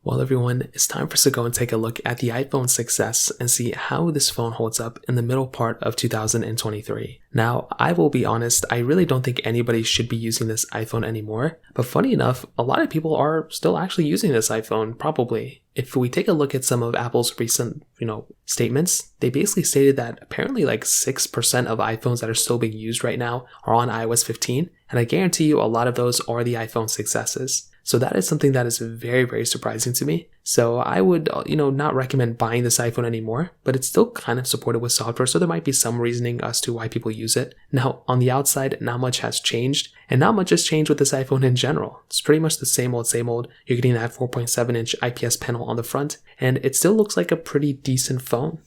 Well, everyone, it's time for us to go and take a look at the iPhone 6s and see how this phone holds up in the middle part of 2023. Now, I will be honest, I really don't think anybody should be using this iPhone anymore, but funny enough, a lot of people are still actually using this iPhone, probably. If we take a look at some of Apple's recent, statements, they basically stated that apparently like 6% of iPhones that are still being used right now are on iOS 15, and I guarantee you a lot of those are the iPhone 6s. So that is something that is very, very surprising to me. So I would, not recommend buying this iPhone anymore, but it's still kind of supported with software, so there might be some reasoning as to why people use it. Now, on the outside, not much has changed, and not much has changed with this iPhone in general. It's pretty much the same old, same old. You're getting that 4.7-inch IPS panel on the front, and it still looks like a pretty decent phone.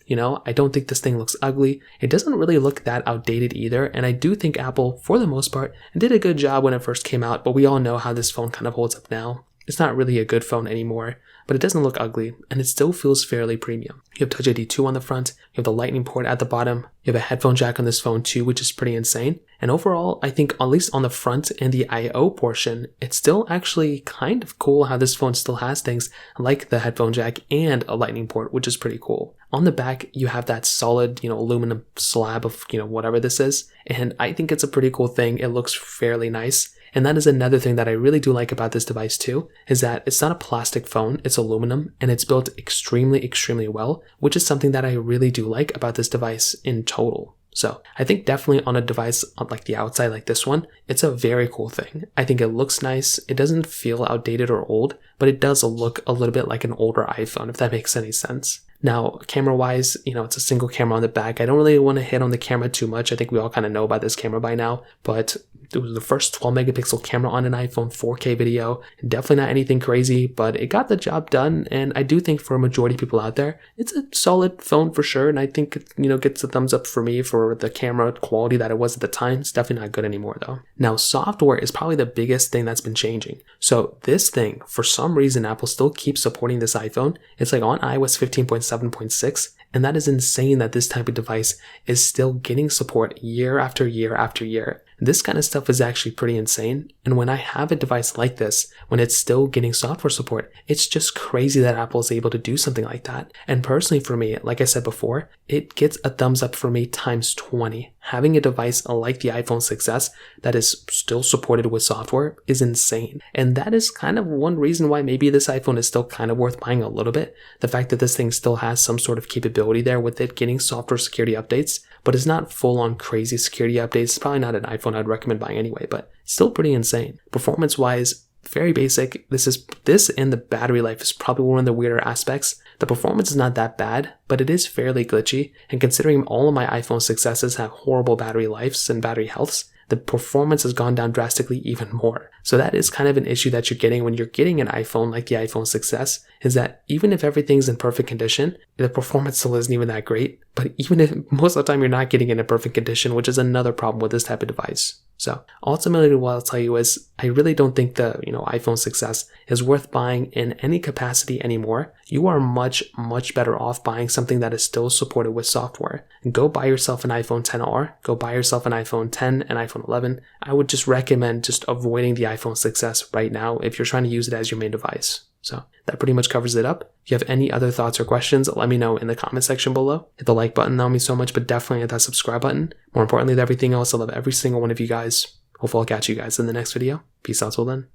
I don't think this thing looks ugly. It doesn't really look that outdated either, and I do think Apple, for the most part, did a good job when it first came out, but we all know how this phone kind of holds up now. It's not really a good phone anymore, but it doesn't look ugly, and it still feels fairly premium. You have Touch ID 2 on the front, you have the lightning port at the bottom, you have a headphone jack on this phone too, which is pretty insane. And overall, I think at least on the front and the I/O portion, it's still actually kind of cool how this phone still has things like the headphone jack and a lightning port, which is pretty cool. On the back, you have that solid, aluminum slab of, whatever this is, and I think it's a pretty cool thing. It looks fairly nice. And that is another thing that I really do like about this device too, is that it's not a plastic phone, it's aluminum, and it's built extremely, extremely well, which is something that I really do like about this device in total. So I think definitely on a device on like the outside like this one, it's a very cool thing. I think it looks nice. It doesn't feel outdated or old, but it does look a little bit like an older iPhone, if that makes any sense. Now, camera-wise, it's a single camera on the back. I don't really want to hit on the camera too much. I think we all kind of know about this camera by now, but it was the first 12-megapixel camera on an iPhone 4K video. Definitely not anything crazy, but it got the job done, and I do think for a majority of people out there, it's a solid phone for sure, and I think it, gets a thumbs up for me for the camera quality that it was at the time. It's definitely not good anymore, though. Now, software is probably the biggest thing that's been changing. So this thing, for some reason, Apple still keeps supporting this iPhone. It's like on iOS 15.7.6, and that is insane that this type of device is still getting support year after year after year. This kind of stuff is actually pretty insane, and when I have a device like this, when it's still getting software support, it's just crazy that Apple is able to do something like that. And personally for me, like I said before, it gets a thumbs up for me times 20. Having a device like the iPhone 6s that is still supported with software is insane. And that is kind of one reason why maybe this iPhone is still kind of worth buying a little bit. The fact that this thing still has some sort of capability there with it getting software security updates, but it's not full on crazy security updates. It's probably not an iPhone I'd recommend buying anyway, but still pretty insane. Performance wise, very basic. This and the battery life is probably one of the weirder aspects. The performance is not that bad, but it is fairly glitchy, and considering all of my iPhone 6s have horrible battery lives and battery healths, the performance has gone down drastically even more. So that is kind of an issue that you're getting when you're getting an iPhone like the iPhone 6s, is that even if everything's in perfect condition, the performance still isn't even that great. But even if most of the time you're not getting it in perfect condition, which is another problem with this type of device. So ultimately what I'll tell you is I really don't think the iPhone 6s is worth buying in any capacity anymore. You are much, much better off buying something that is still supported with software. Go buy yourself an iPhone XR, go buy yourself an iPhone 10, an iPhone 11. I would just recommend just avoiding the iPhone 6s right now if you're trying to use it as your main device. So that pretty much covers it up. If you have any other thoughts or questions, let me know in the comment section below. Hit the like button, that would mean so much, but definitely hit that subscribe button. More importantly than everything else, I love every single one of you guys. Hopefully I'll catch you guys in the next video. Peace out till then.